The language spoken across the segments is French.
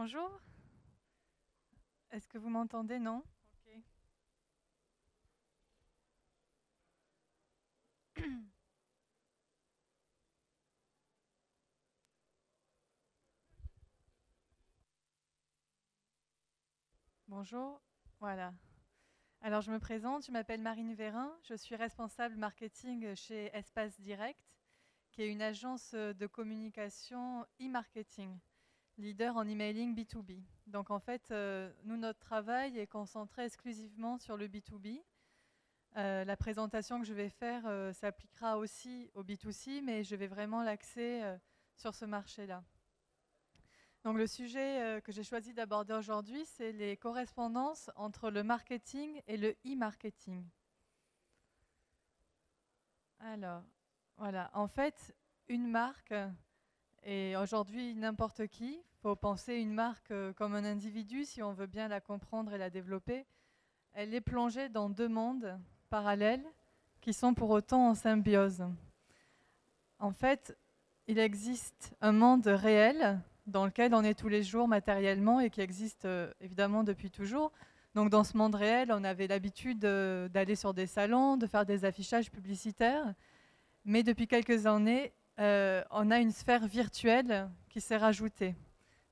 Bonjour, est-ce que vous m'entendez? Non? Ok. Bonjour, voilà. Alors je me présente, je m'appelle Marine Vérin, je suis responsable marketing chez Espace Direct, qui est une agence de communication e-marketing, leader en emailing B2B. Donc en fait, nous, notre travail est concentré exclusivement sur le B2B. La présentation que je vais faire s'appliquera aussi au B2C, mais je vais vraiment l'axer sur ce marché-là. Donc le sujet que j'ai choisi d'aborder aujourd'hui, c'est les correspondances entre le marketing et le e-marketing. Alors, voilà. En fait, une marque, et aujourd'hui n'importe qui, il faut penser une marque comme un individu si on veut bien la comprendre et la développer, elle est plongée dans deux mondes parallèles qui sont pour autant en symbiose. En fait, il existe un monde réel dans lequel on est tous les jours matériellement et qui existe évidemment depuis toujours. Donc dans ce monde réel, on avait l'habitude d'aller sur des salons, de faire des affichages publicitaires. Mais depuis quelques années, on a une sphère virtuelle qui s'est rajoutée.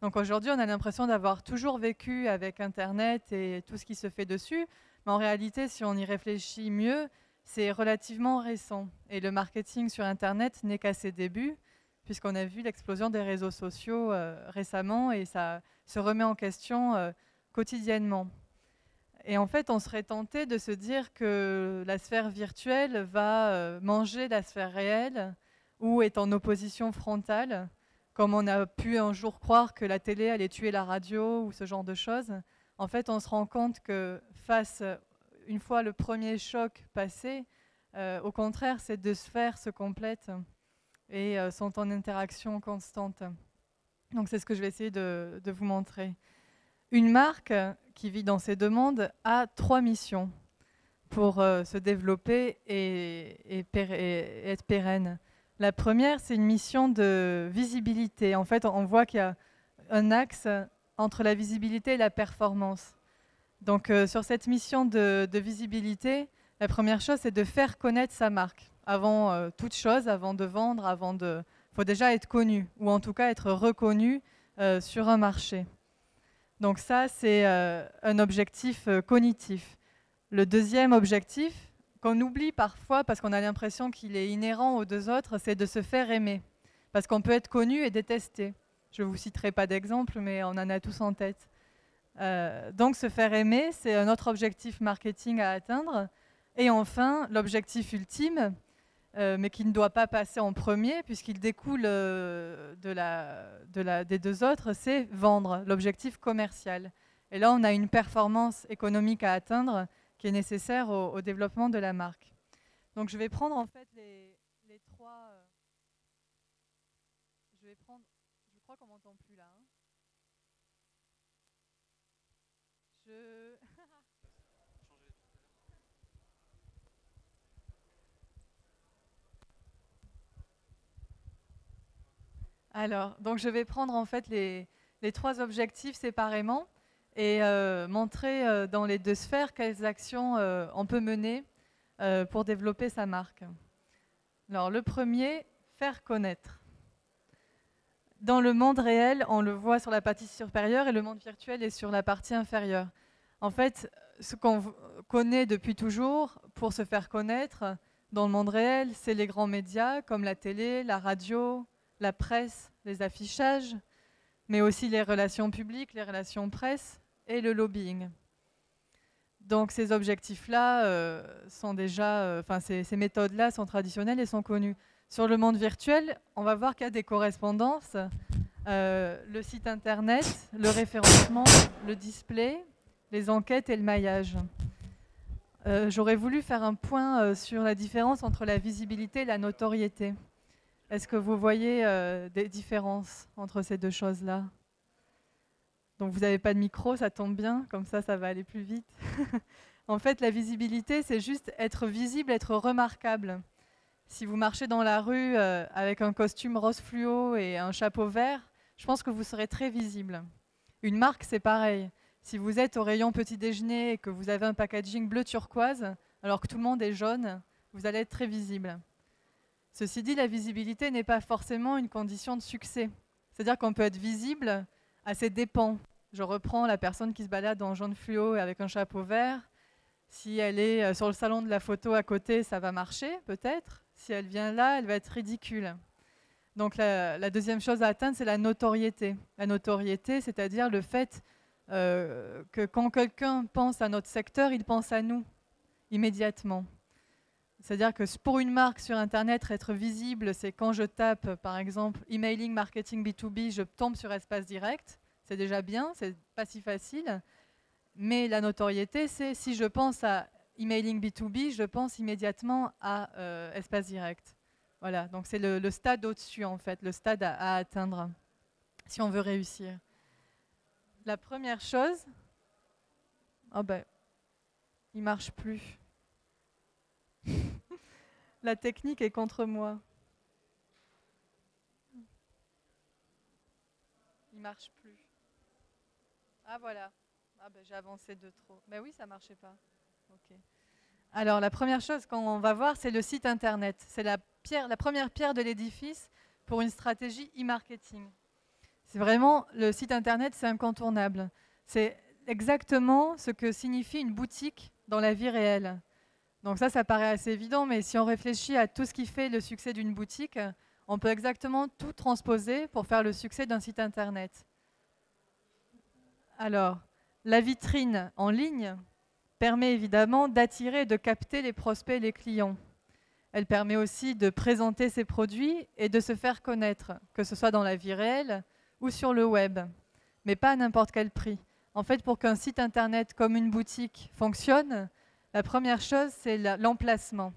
Donc aujourd'hui, on a l'impression d'avoir toujours vécu avec Internet et tout ce qui se fait dessus. Mais en réalité, si on y réfléchit mieux, c'est relativement récent. Et le marketing sur Internet n'est qu'à ses débuts, puisqu'on a vu l'explosion des réseaux sociaux récemment et ça se remet en question quotidiennement. Et en fait, on serait tenté de se dire que la sphère virtuelle va manger la sphère réelle ou est en opposition frontale, comme on a pu un jour croire que la télé allait tuer la radio ou ce genre de choses. En fait, on se rend compte que face, une fois le premier choc passé, au contraire, ces deux sphères se complètent et sont en interaction constante. Donc c'est ce que je vais essayer de vous montrer. Une marque qui vit dans ces deux mondes a trois missions pour se développer et être pérenne. La première, c'est une mission de visibilité. En fait, on voit qu'il y a un axe entre la visibilité et la performance. Donc sur cette mission de visibilité, la première chose, c'est de faire connaître sa marque. Avant toute chose, avant de vendre, il faut déjà être connu, ou en tout cas être reconnu sur un marché. Donc ça, c'est un objectif cognitif. Le deuxième objectif, qu'on oublie parfois parce qu'on a l'impression qu'il est inhérent aux deux autres, c'est de se faire aimer. Parce qu'on peut être connu et détesté. Je ne vous citerai pas d'exemple, mais on en a tous en tête. Donc se faire aimer, c'est un autre objectif marketing à atteindre. Et enfin, l'objectif ultime, mais qui ne doit pas passer en premier puisqu'il découle des deux autres, c'est vendre, l'objectif commercial. Et là, on a une performance économique à atteindre qui est nécessaire au développement de la marque. Donc je vais prendre en fait les trois... je crois qu'on m'entend plus là. Hein. Je... Alors, donc je vais prendre en fait les trois objectifs séparément et montrer dans les deux sphères quelles actions on peut mener pour développer sa marque. Alors le premier, faire connaître. Dans le monde réel, on le voit sur la partie supérieure et le monde virtuel est sur la partie inférieure. En fait, ce qu'on connaît depuis toujours pour se faire connaître dans le monde réel, c'est les grands médias comme la télé, la radio, la presse, les affichages, mais aussi les relations publiques, les relations presse et le lobbying. Donc ces objectifs-là sont déjà, ces méthodes-là sont traditionnelles et sont connues. Sur le monde virtuel, on va voir qu'il y a des correspondances. Le site internet, le référencement, le display, les enquêtes et le maillage. J'aurais voulu faire un point sur la différence entre la visibilité et la notoriété. Est-ce que vous voyez des différences entre ces deux choses-là? Donc vous n'avez pas de micro, ça tombe bien, comme ça va aller plus vite. En fait, la visibilité, c'est juste être visible, être remarquable. Si vous marchez dans la rue avec un costume rose fluo et un chapeau vert, je pense que vous serez très visible. Une marque, c'est pareil. Si vous êtes au rayon petit déjeuner et que vous avez un packaging bleu turquoise, alors que tout le monde est jaune, vous allez être très visible. Ceci dit, la visibilité n'est pas forcément une condition de succès. C'est-à-dire qu'on peut être visible à ses dépens. Je reprends la personne qui se balade en jaune fluo et avec un chapeau vert. Si elle est sur le salon de la photo à côté, ça va marcher, peut-être. Si elle vient là, elle va être ridicule. Donc la deuxième chose à atteindre, c'est la notoriété. La notoriété, c'est-à-dire le fait que quand quelqu'un pense à notre secteur, il pense à nous immédiatement. C'est-à-dire que pour une marque sur Internet, être visible, c'est quand je tape, par exemple, emailing marketing B2B, je tombe sur Espace Direct. C'est déjà bien, c'est pas si facile. Mais la notoriété, c'est si je pense à emailing B2B, je pense immédiatement à Espace Direct. Voilà, donc c'est le stade au-dessus, en fait, le stade à atteindre, si on veut réussir. La première chose, oh ben, il marche plus. La technique est contre moi. Il marche plus. Ah voilà. Ah ben, j'ai avancé de trop. Mais oui, ça marchait pas. Ok. Alors la première chose qu'on va voir, c'est le site internet. C'est la première pierre de l'édifice pour une stratégie e-marketing. C'est vraiment le site internet, c'est incontournable. C'est exactement ce que signifie une boutique dans la vie réelle. Donc ça paraît assez évident, mais si on réfléchit à tout ce qui fait le succès d'une boutique, on peut exactement tout transposer pour faire le succès d'un site internet. Alors, la vitrine en ligne permet évidemment d'attirer et de capter les prospects et les clients. Elle permet aussi de présenter ses produits et de se faire connaître, que ce soit dans la vie réelle ou sur le web, mais pas à n'importe quel prix. En fait, pour qu'un site internet comme une boutique fonctionne, la première chose, c'est l'emplacement.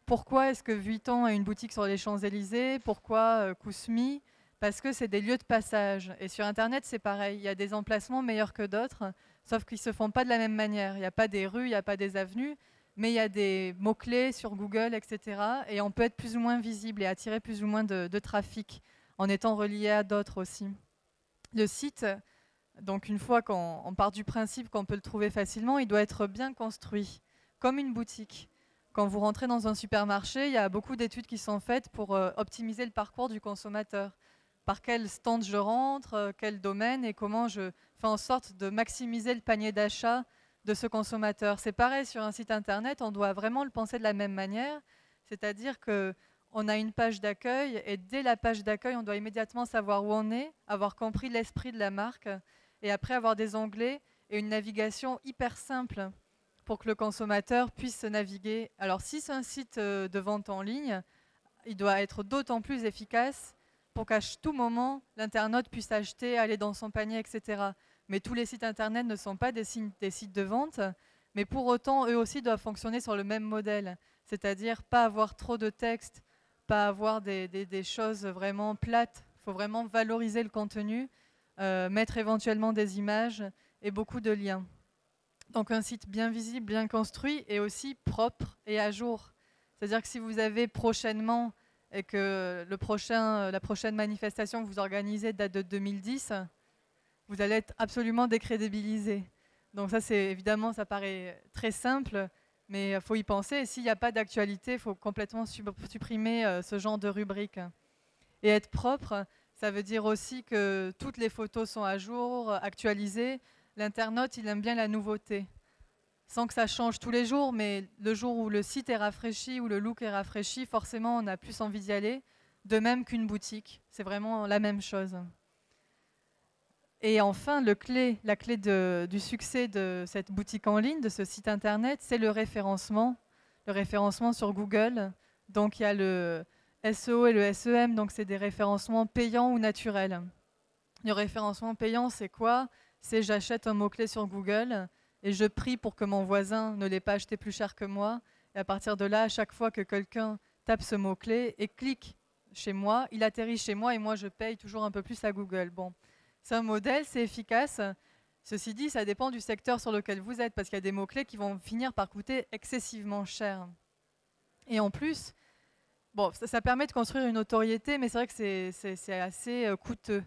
Pourquoi est-ce que Vuitton a une boutique sur les Champs-Élysées? Pourquoi Kousmi? Parce que c'est des lieux de passage. Et sur Internet, c'est pareil. Il y a des emplacements meilleurs que d'autres, sauf qu'ils ne se font pas de la même manière. Il n'y a pas des rues, il n'y a pas des avenues, mais il y a des mots-clés sur Google, etc. Et on peut être plus ou moins visible et attirer plus ou moins de trafic en étant relié à d'autres aussi. Le site, donc une fois qu'on part du principe qu'on peut le trouver facilement, il doit être bien construit, comme une boutique. Quand vous rentrez dans un supermarché, il y a beaucoup d'études qui sont faites pour optimiser le parcours du consommateur. Par quel stand je rentre, quel domaine et comment je fais en sorte de maximiser le panier d'achat de ce consommateur. C'est pareil sur un site internet, on doit vraiment le penser de la même manière, c'est-à-dire qu'on a une page d'accueil et dès la page d'accueil, on doit immédiatement savoir où on est, avoir compris l'esprit de la marque et après avoir des onglets et une navigation hyper simple pour que le consommateur puisse se naviguer. Alors si c'est un site de vente en ligne, il doit être d'autant plus efficace pour qu'à tout moment, l'internaute puisse acheter, aller dans son panier, etc. Mais tous les sites internet ne sont pas des sites de vente, mais pour autant, eux aussi doivent fonctionner sur le même modèle, c'est-à-dire pas avoir trop de texte, pas avoir des choses vraiment plates. Il faut vraiment valoriser le contenu, mettre éventuellement des images et beaucoup de liens. Donc un site bien visible, bien construit et aussi propre et à jour. C'est-à-dire que si vous avez prochainement et que la prochaine manifestation que vous organisez date de 2010, vous allez être absolument décrédibilisé. Donc ça, c'est évidemment, ça paraît très simple, mais il faut y penser. Et s'il n'y a pas d'actualité, il faut complètement supprimer ce genre de rubrique. Et être propre, ça veut dire aussi que toutes les photos sont à jour, actualisées. L'internaute, il aime bien la nouveauté. Sans que ça change tous les jours, mais le jour où le site est rafraîchi, où le look est rafraîchi, forcément, on a plus envie d'y aller. De même qu'une boutique. C'est vraiment la même chose. Et enfin, la clé du succès de cette boutique en ligne, de ce site internet, c'est le référencement sur Google. Donc il y a le SEO et le SEM, donc c'est des référencements payants ou naturels. Le référencement payant, c'est quoi? C'est j'achète un mot-clé sur Google et je prie pour que mon voisin ne l'ait pas acheté plus cher que moi. Et à partir de là, à chaque fois que quelqu'un tape ce mot-clé et clique chez moi, il atterrit chez moi et moi je paye toujours un peu plus à Google. Bon, c'est un modèle, c'est efficace. Ceci dit, ça dépend du secteur sur lequel vous êtes parce qu'il y a des mots-clés qui vont finir par coûter excessivement cher. Et en plus, bon, ça permet de construire une notoriété, mais c'est vrai que c'est assez coûteux.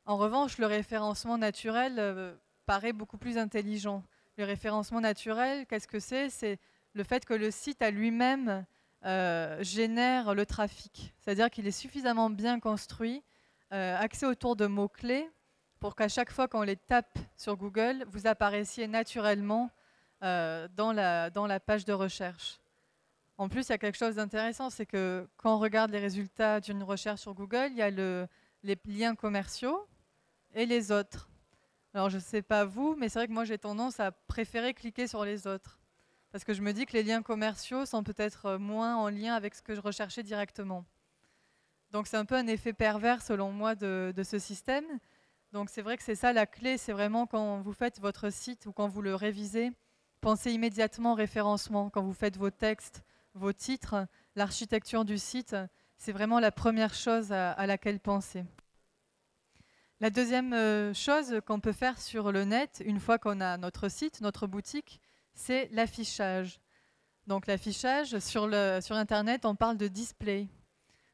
En revanche, le référencement naturel paraît beaucoup plus intelligent. Le référencement naturel, qu'est-ce que c'est? C'est le fait que le site à lui-même génère le trafic. C'est-à-dire qu'il est suffisamment bien construit, axé autour de mots-clés, pour qu'à chaque fois qu'on les tape sur Google, vous apparaissiez naturellement dans la page de recherche. En plus, il y a quelque chose d'intéressant, c'est que quand on regarde les résultats d'une recherche sur Google, il y a les liens commerciaux et les autres. Alors, je ne sais pas vous, mais c'est vrai que moi, j'ai tendance à préférer cliquer sur les autres. Parce que je me dis que les liens commerciaux sont peut-être moins en lien avec ce que je recherchais directement. Donc, c'est un peu un effet pervers, selon moi, de ce système. Donc, c'est vrai que c'est ça la clé, c'est vraiment quand vous faites votre site ou quand vous le révisez, pensez immédiatement au référencement. Quand vous faites vos textes, vos titres, l'architecture du site, c'est vraiment la première chose à laquelle penser. La deuxième chose qu'on peut faire sur le net, une fois qu'on a notre site, notre boutique, c'est l'affichage. Donc l'affichage, sur Internet, on parle de display.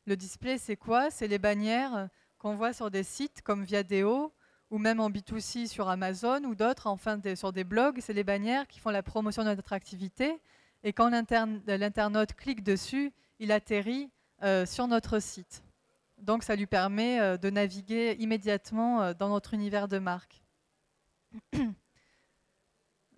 Le display, c'est quoi? C'est les bannières qu'on voit sur des sites comme Viadeo ou même en B2C sur Amazon ou d'autres, enfin sur des blogs. C'est les bannières qui font la promotion de notre activité. Et quand l'internaute clique dessus, il atterrit sur notre site. Donc ça lui permet de naviguer immédiatement dans notre univers de marque.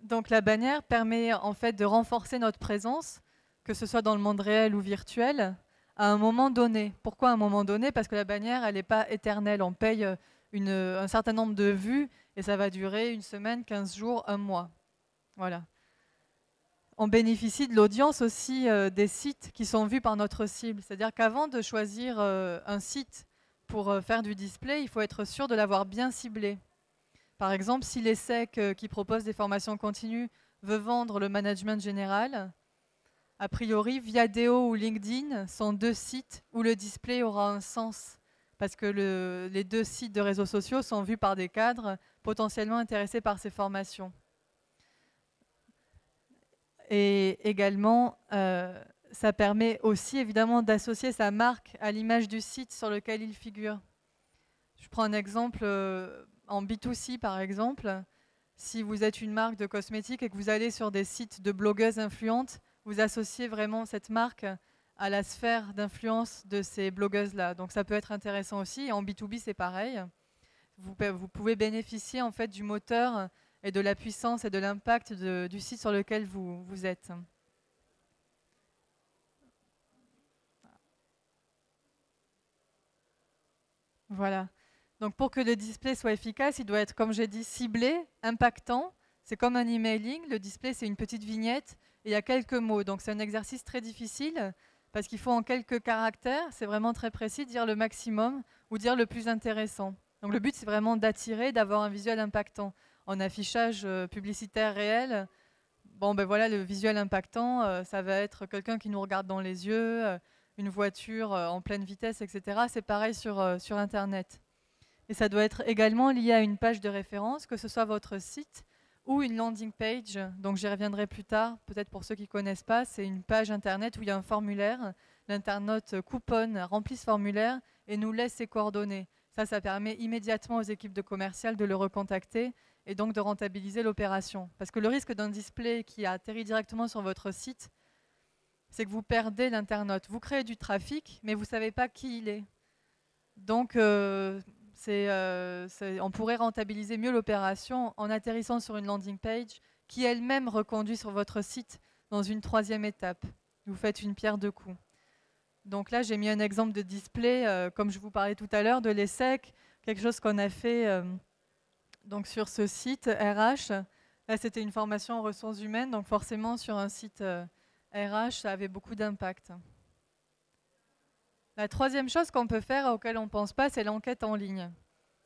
Donc la bannière permet en fait de renforcer notre présence, que ce soit dans le monde réel ou virtuel, à un moment donné. Pourquoi à un moment donné? Parce que la bannière, elle n'est pas éternelle. On paye un certain nombre de vues et ça va durer une semaine, 15 jours, un mois. Voilà. On bénéficie de l'audience aussi des sites qui sont vus par notre cible. C'est-à-dire qu'avant de choisir un site pour faire du display, il faut être sûr de l'avoir bien ciblé. Par exemple, si l'ESSEC qui propose des formations continues veut vendre le management général, a priori, Viadeo ou LinkedIn sont deux sites où le display aura un sens. Parce que les deux sites de réseaux sociaux sont vus par des cadres potentiellement intéressés par ces formations. Et également, ça permet aussi évidemment d'associer sa marque à l'image du site sur lequel il figure. Je prends un exemple en B2C par exemple. Si vous êtes une marque de cosmétiques et que vous allez sur des sites de blogueuses influentes, vous associez vraiment cette marque à la sphère d'influence de ces blogueuses-là. Donc ça peut être intéressant aussi. Et en B2B, c'est pareil. Vous pouvez bénéficier en fait du moteur et de la puissance et de l'impact du site sur lequel vous êtes. Voilà. Donc pour que le display soit efficace, il doit être, comme j'ai dit, ciblé, impactant. C'est comme un emailing. Le display, c'est une petite vignette et il y a quelques mots. Donc c'est un exercice très difficile parce qu'il faut en quelques caractères, c'est vraiment très précis, dire le maximum ou dire le plus intéressant. Donc le but, c'est vraiment d'attirer, d'avoir un visuel impactant. En affichage publicitaire réel, bon ben voilà, le visuel impactant, ça va être quelqu'un qui nous regarde dans les yeux, une voiture en pleine vitesse, etc. C'est pareil sur Internet. Et ça doit être également lié à une page de référence, que ce soit votre site ou une landing page. Donc j'y reviendrai plus tard, peut-être pour ceux qui ne connaissent pas, c'est une page Internet où il y a un formulaire. L'internaute couponne, remplit ce formulaire et nous laisse ses coordonnées. Ça permet immédiatement aux équipes de commercial de le recontacter et donc de rentabiliser l'opération. Parce que le risque d'un display qui atterrit directement sur votre site, c'est que vous perdez l'internaute. Vous créez du trafic, mais vous ne savez pas qui il est. Donc, on pourrait rentabiliser mieux l'opération en atterrissant sur une landing page qui elle-même reconduit sur votre site dans une troisième étape. Vous faites une pierre deux coups. Donc là, j'ai mis un exemple de display, comme je vous parlais tout à l'heure, de l'ESSEC, quelque chose qu'on a fait donc sur ce site RH. Là, c'était une formation en ressources humaines, donc forcément, sur un site RH, ça avait beaucoup d'impact. La troisième chose qu'on peut faire, auquel on ne pense pas, c'est l'enquête en ligne.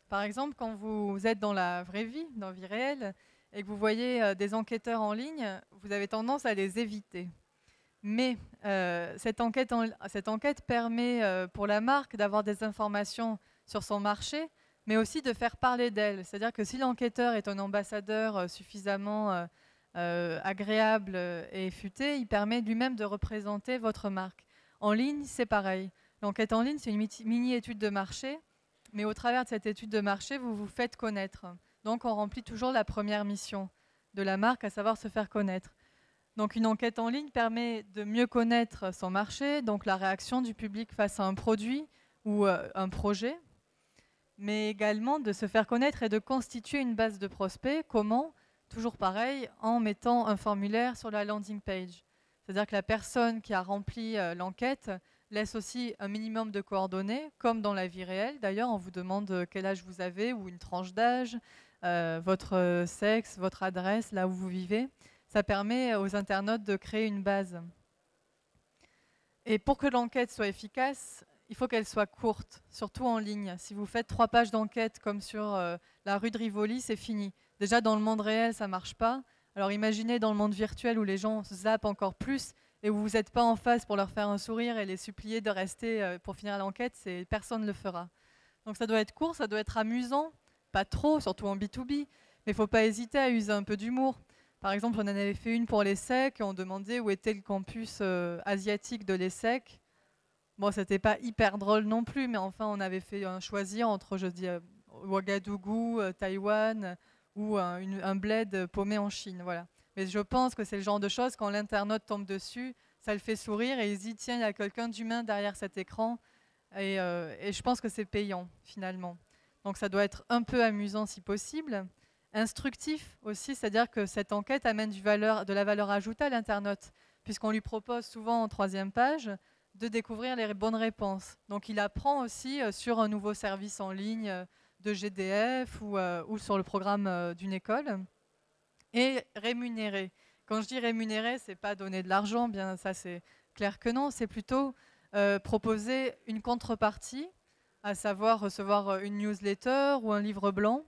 Par exemple, quand vous êtes dans la vraie vie, dans la vie réelle, et que vous voyez des enquêteurs en ligne, vous avez tendance à les éviter. Mais cette enquête permet pour la marque d'avoir des informations sur son marché, mais aussi de faire parler d'elle. C'est-à-dire que si l'enquêteur est un ambassadeur suffisamment agréable et futé, il permet lui-même de représenter votre marque. En ligne, c'est pareil. L'enquête en ligne, c'est une mini-étude de marché Mais au travers de cette étude de marché, vous vous faites connaître. Donc on remplit toujours la première mission de la marque, à savoir se faire connaître. Donc une enquête en ligne permet de mieux connaître son marché, donc la réaction du public face à un produit ou un projet, mais également de se faire connaître et de constituer une base de prospects. Comment? Toujours pareil, en mettant un formulaire sur la landing page. C'est-à-dire que la personne qui a rempli l'enquête laisse aussi un minimum de coordonnées, comme dans la vie réelle. D'ailleurs, on vous demande quel âge vous avez ou une tranche d'âge, votre sexe, votre adresse, là où vous vivez. Ça permet aux internautes de créer une base. Et pour que l'enquête soit efficace, il faut qu'elle soit courte, surtout en ligne. Si vous faites 3 pages d'enquête comme sur la rue de Rivoli, c'est fini. Déjà, dans le monde réel, ça ne marche pas. Alors imaginez dans le monde virtuel où les gens zappent encore plus et où vous n'êtes pas en face pour leur faire un sourire et les supplier de rester pour finir l'enquête, personne ne le fera. Donc ça doit être court, ça doit être amusant, pas trop, surtout en B2B, mais il ne faut pas hésiter à user un peu d'humour. Par exemple, on en avait fait une pour l'ESSEC et on demandait où était le campus asiatique de l'ESSEC. Bon, c'était pas hyper drôle non plus, mais enfin, on avait fait choisir entre, je dis, Ouagadougou, Taïwan ou un bled paumé en Chine. Voilà. Mais je pense que c'est le genre de choses, quand l'internaute tombe dessus, ça le fait sourire et il se dit, tiens, il y a quelqu'un d'humain derrière cet écran. Et je pense que c'est payant, finalement. Donc ça doit être un peu amusant si possible. Instructif aussi, c'est-à-dire que cette enquête amène de la valeur ajoutée à l'internaute, puisqu'on lui propose souvent en 3e page de découvrir les bonnes réponses. Donc il apprend aussi sur un nouveau service en ligne de GDF ou sur le programme d'une école. Et rémunéré. Quand je dis rémunéré, c'est pas donner de l'argent, bien ça c'est clair que non, c'est plutôt proposer une contrepartie, à savoir recevoir une newsletter ou un livre blanc.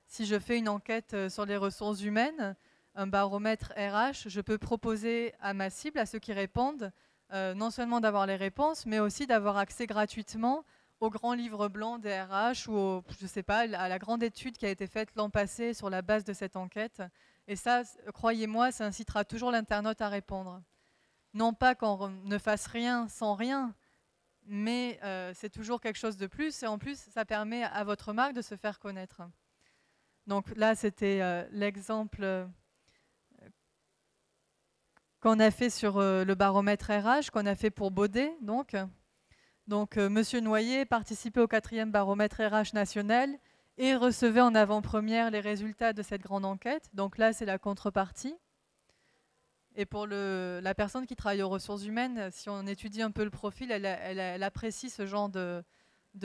Si je fais une enquête sur les ressources humaines, un baromètre RH, je peux proposer à ma cible, à ceux qui répondent, non seulement d'avoir les réponses, mais aussi d'avoir accès gratuitement au grand livre blanc des RH ou je sais pas, à la grande étude qui a été faite l'an passé sur la base de cette enquête. Et ça, croyez-moi, ça incitera toujours l'internaute à répondre. Non pas qu'on ne fasse rien sans rien, mais c'est toujours quelque chose de plus. Et en plus, ça permet à votre marque de se faire connaître. Donc là, c'était l'exemple qu'on a fait sur le baromètre RH, qu'on a fait pour Baudet. Donc Monsieur Noyer participait au 4e baromètre RH national et recevait en avant-première les résultats de cette grande enquête. Donc là, c'est la contrepartie. Et pour la personne qui travaille aux ressources humaines, si on étudie un peu le profil, elle apprécie ce genre de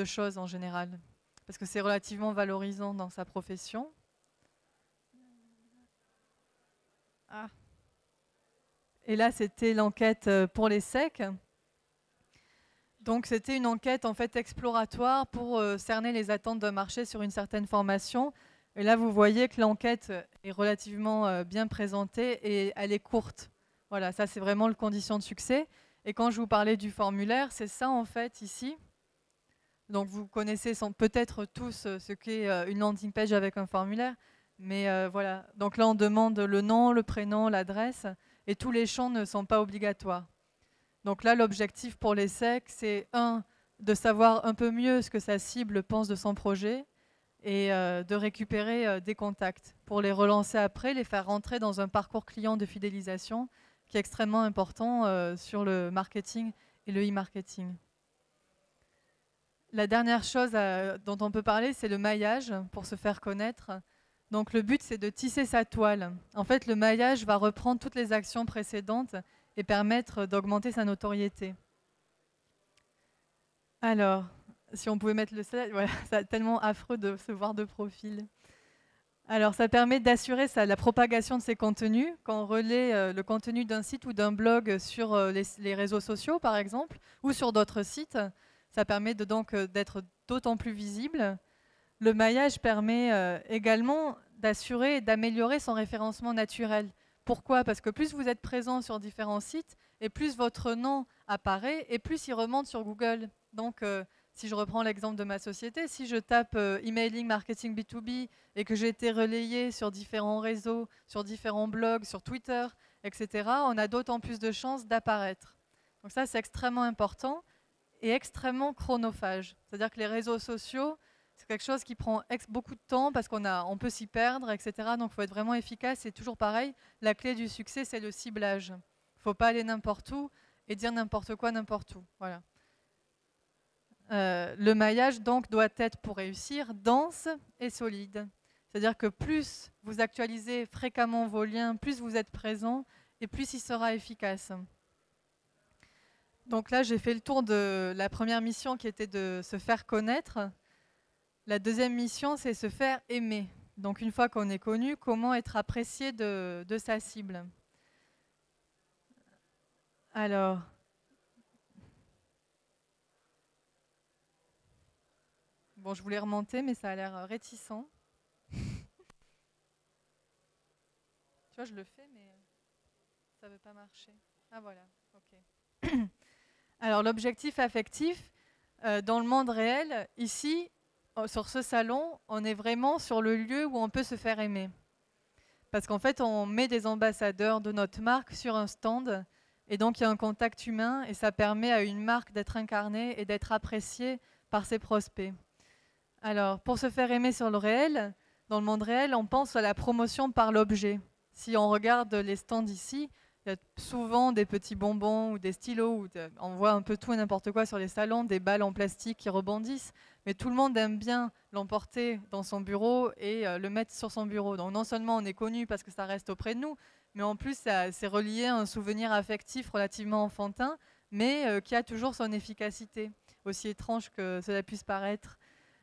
choses en général, parce que c'est relativement valorisant dans sa profession. Ah. Et là, c'était l'enquête pour les SEC. Donc, c'était une enquête en fait exploratoire pour cerner les attentes d'un marché sur une certaine formation. Et là, vous voyez que l'enquête est relativement bien présentée et elle est courte. Voilà, ça c'est vraiment le condition de succès. Et quand je vous parlais du formulaire, c'est ça en fait ici. Donc, vous connaissez peut-être tous ce qu'est une landing page avec un formulaire. Mais voilà, donc là on demande le nom, le prénom, l'adresse et tous les champs ne sont pas obligatoires. Donc là, l'objectif pour les SEC, c'est de savoir un peu mieux ce que sa cible pense de son projet et de récupérer des contacts pour les relancer après, les faire rentrer dans un parcours client de fidélisation qui est extrêmement important sur le marketing et le e-marketing. La dernière chose dont on peut parler, c'est le maillage pour se faire connaître. Donc le but, c'est de tisser sa toile. En fait, le maillage va reprendre toutes les actions précédentes et permettre d'augmenter sa notoriété. Alors, si on pouvait mettre le slide, voilà, c'est tellement affreux de se voir de profil. Alors, ça permet d'assurer la propagation de ces contenus. Quand on relaie le contenu d'un site ou d'un blog sur les réseaux sociaux, par exemple, ou sur d'autres sites, ça permet donc d'être d'autant plus visible. Le maillage permet également d'assurer et d'améliorer son référencement naturel. Pourquoi? Parce que plus vous êtes présent sur différents sites, et plus votre nom apparaît, et plus il remonte sur Google. Donc, si je reprends l'exemple de ma société, si je tape emailing marketing B2B et que j'ai été relayé sur différents réseaux, sur différents blogs, sur Twitter, etc., on a d'autant plus de chances d'apparaître. Donc ça, c'est extrêmement important et extrêmement chronophage. C'est-à-dire que les réseaux sociaux, C'est quelque chose qui prend beaucoup de temps parce on peut s'y perdre, etc. Donc il faut être vraiment efficace. C'est toujours pareil. La clé du succès, c'est le ciblage. Il ne faut pas aller n'importe où et dire n'importe quoi, n'importe où. Voilà. Le maillage donc doit être, pour réussir, dense et solide. C'est-à-dire que plus vous actualisez fréquemment vos liens, plus vous êtes présent et plus il sera efficace. Donc là, j'ai fait le tour de la première mission qui était de se faire connaître. La deuxième mission, c'est se faire aimer. Donc une fois qu'on est connu, comment être apprécié de sa cible. Alors, bon, je voulais remonter, mais ça a l'air réticent. Tu vois, je le fais, mais ça ne veut pas marcher. Ah voilà, ok. Alors l'objectif affectif, dans le monde réel, ici, sur ce salon, on est vraiment sur le lieu où on peut se faire aimer. Parce qu'en fait, on met des ambassadeurs de notre marque sur un stand, et donc il y a un contact humain, et ça permet à une marque d'être incarnée et d'être appréciée par ses prospects. Alors, pour se faire aimer sur le réel, dans le monde réel, on pense à la promotion par l'objet. Si on regarde les stands ici, il y a souvent des petits bonbons ou des stylos, on voit un peu tout et n'importe quoi sur les salons, des balles en plastique qui rebondissent, mais tout le monde aime bien l'emporter dans son bureau et le mettre sur son bureau. Donc non seulement on est connu parce que ça reste auprès de nous, mais en plus c'est relié à un souvenir affectif relativement enfantin, mais qui a toujours son efficacité, aussi étrange que cela puisse paraître.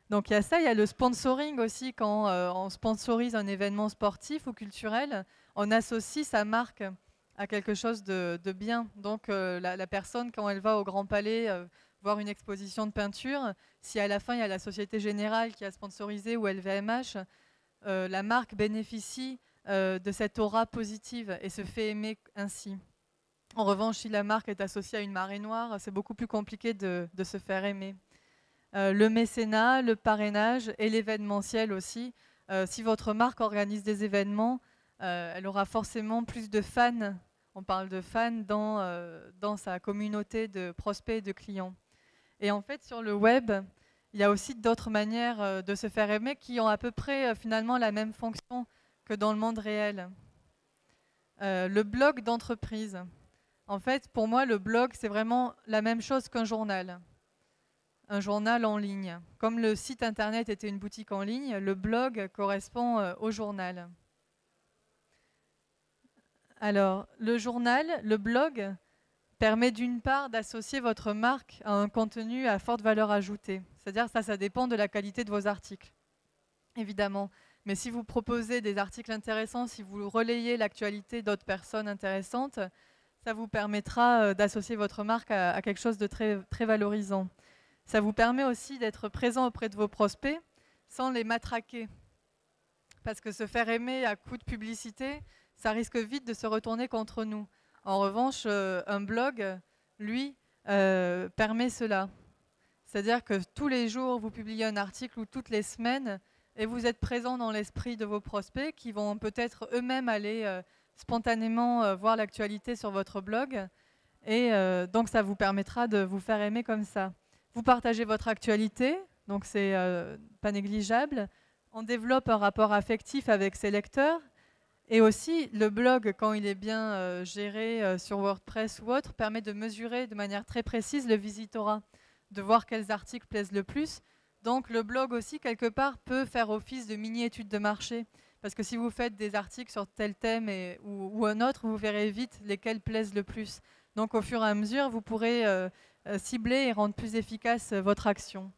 Donc il y a ça, il y a le sponsoring aussi, quand on sponsorise un événement sportif ou culturel, on associe sa marque à quelque chose de bien. Donc la personne, quand elle va au Grand Palais voir une exposition de peinture, si à la fin il y a la Société Générale qui a sponsorisé ou LVMH, la marque bénéficie de cette aura positive et se fait aimer ainsi. En revanche, si la marque est associée à une marée noire, c'est beaucoup plus compliqué de se faire aimer. Le mécénat, le parrainage et l'événementiel aussi. Si votre marque organise des événements, elle aura forcément plus de fans. On parle de fans dans sa communauté de prospects et de clients. Et en fait, sur le web, il y a aussi d'autres manières de se faire aimer qui ont à peu près finalement la même fonction que dans le monde réel. Le blog d'entreprise. En fait, pour moi, le blog, c'est vraiment la même chose qu'un journal. Un journal en ligne. Comme le site internet était une boutique en ligne, le blog correspond au journal. Alors, le journal, le blog, permet d'une part d'associer votre marque à un contenu à forte valeur ajoutée. C'est-à-dire ça dépend de la qualité de vos articles, évidemment. Mais si vous proposez des articles intéressants, si vous relayez l'actualité d'autres personnes intéressantes, ça vous permettra d'associer votre marque à quelque chose de très, très valorisant. Ça vous permet aussi d'être présent auprès de vos prospects sans les matraquer. Parce que se faire aimer à coup de publicité, ça risque vite de se retourner contre nous. En revanche, un blog, lui, permet cela. C'est-à-dire que tous les jours, vous publiez un article ou toutes les semaines et vous êtes présent dans l'esprit de vos prospects qui vont peut-être eux-mêmes aller spontanément voir l'actualité sur votre blog. Et donc, ça vous permettra de vous faire aimer comme ça. Vous partagez votre actualité, donc c'est pas négligeable. On développe un rapport affectif avec ses lecteurs. Et aussi, le blog, quand il est bien géré sur WordPress ou autre, permet de mesurer de manière très précise le visitorat, de voir quels articles plaisent le plus. Donc le blog aussi, quelque part, peut faire office de mini-étude de marché. Parce que si vous faites des articles sur tel thème ou un autre, vous verrez vite lesquels plaisent le plus. Donc au fur et à mesure, vous pourrez cibler et rendre plus efficace votre action.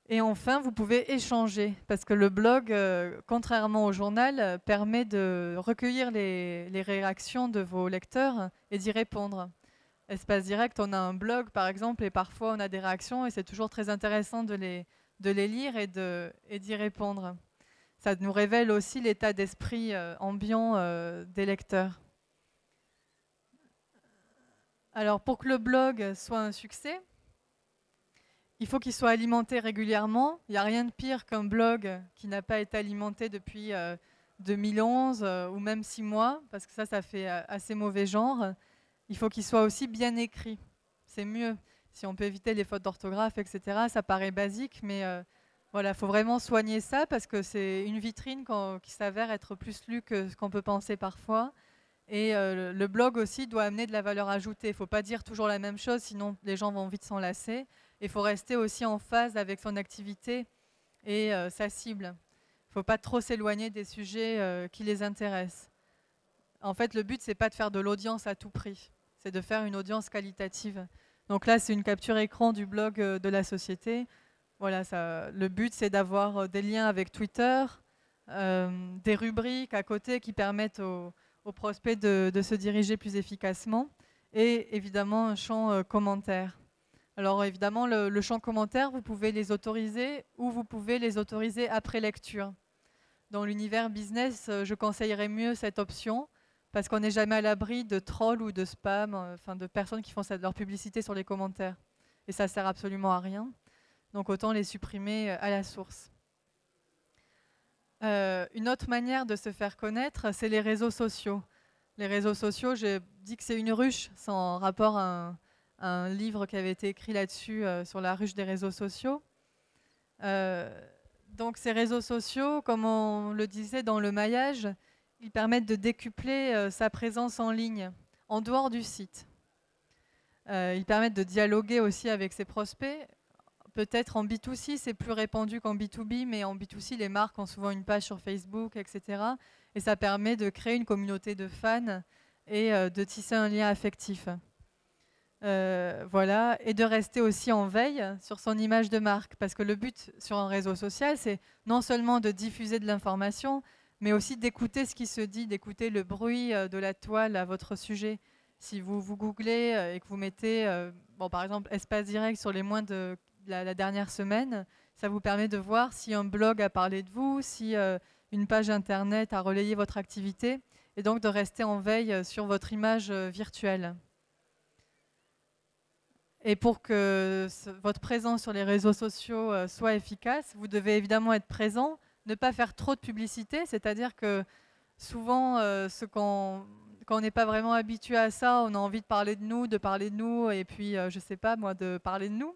Et enfin, vous pouvez échanger, parce que le blog, contrairement au journal, permet de recueillir les réactions de vos lecteurs et d'y répondre. Espace Direct, on a un blog, par exemple, et parfois on a des réactions, et c'est toujours très intéressant de les lire et d'y répondre. Ça nous révèle aussi l'état d'esprit ambiant des lecteurs. Alors, pour que le blog soit un succès, il faut qu'il soit alimenté régulièrement. Il n'y a rien de pire qu'un blog qui n'a pas été alimenté depuis 2011 ou même 6 mois, parce que ça fait assez mauvais genre. Il faut qu'il soit aussi bien écrit. C'est mieux. Si on peut éviter les fautes d'orthographe, etc., ça paraît basique, mais Voilà, il faut vraiment soigner ça parce que c'est une vitrine qui s'avère être plus lue que ce qu'on peut penser parfois. Et le blog aussi doit amener de la valeur ajoutée. Il ne faut pas dire toujours la même chose, sinon les gens vont vite s'en lasser. Il faut rester aussi en phase avec son activité et sa cible. Il ne faut pas trop s'éloigner des sujets qui les intéressent. En fait, le but, c'est pas de faire de l'audience à tout prix. C'est de faire une audience qualitative. Donc là, c'est une capture écran du blog de la société. Voilà, le but, c'est d'avoir des liens avec Twitter, des rubriques à côté qui permettent aux prospects de se diriger plus efficacement et évidemment un champ commentaire. Alors évidemment, le champ commentaire, vous pouvez les autoriser ou vous pouvez les autoriser après lecture. Dans l'univers business, je conseillerais mieux cette option parce qu'on n'est jamais à l'abri de trolls ou de spam, enfin de personnes qui font leur publicité sur les commentaires. Et ça ne sert absolument à rien. Donc autant les supprimer à la source. Une autre manière de se faire connaître, c'est les réseaux sociaux. Les réseaux sociaux, j'ai dit que c'est une ruche, sans rapport à un livre qui avait été écrit là-dessus, sur la ruche des réseaux sociaux. Donc ces réseaux sociaux, comme on le disait dans le maillage, ils permettent de décupler sa présence en ligne, en dehors du site. Ils permettent de dialoguer aussi avec ses prospects. Peut-être en B2C, c'est plus répandu qu'en B2B, mais en B2C, les marques ont souvent une page sur Facebook, etc. Et ça permet de créer une communauté de fans et de tisser un lien affectif. Voilà, et de rester aussi en veille sur son image de marque, parce que le but sur un réseau social, c'est non seulement de diffuser de l'information, mais aussi d'écouter ce qui se dit, d'écouter le bruit de la toile à votre sujet. Si vous googlez et que vous mettez, par exemple, Espace Direct sur les moins de la dernière semaine, ça vous permet de voir si un blog a parlé de vous, si une page internet a relayé votre activité, et donc de rester en veille sur votre image virtuelle. Et pour que votre présence sur les réseaux sociaux soit efficace, vous devez évidemment être présent, ne pas faire trop de publicité, c'est-à-dire que souvent, quand on n'est pas vraiment habitué à ça, on a envie de parler de nous, et puis, je ne sais pas moi, de parler de nous.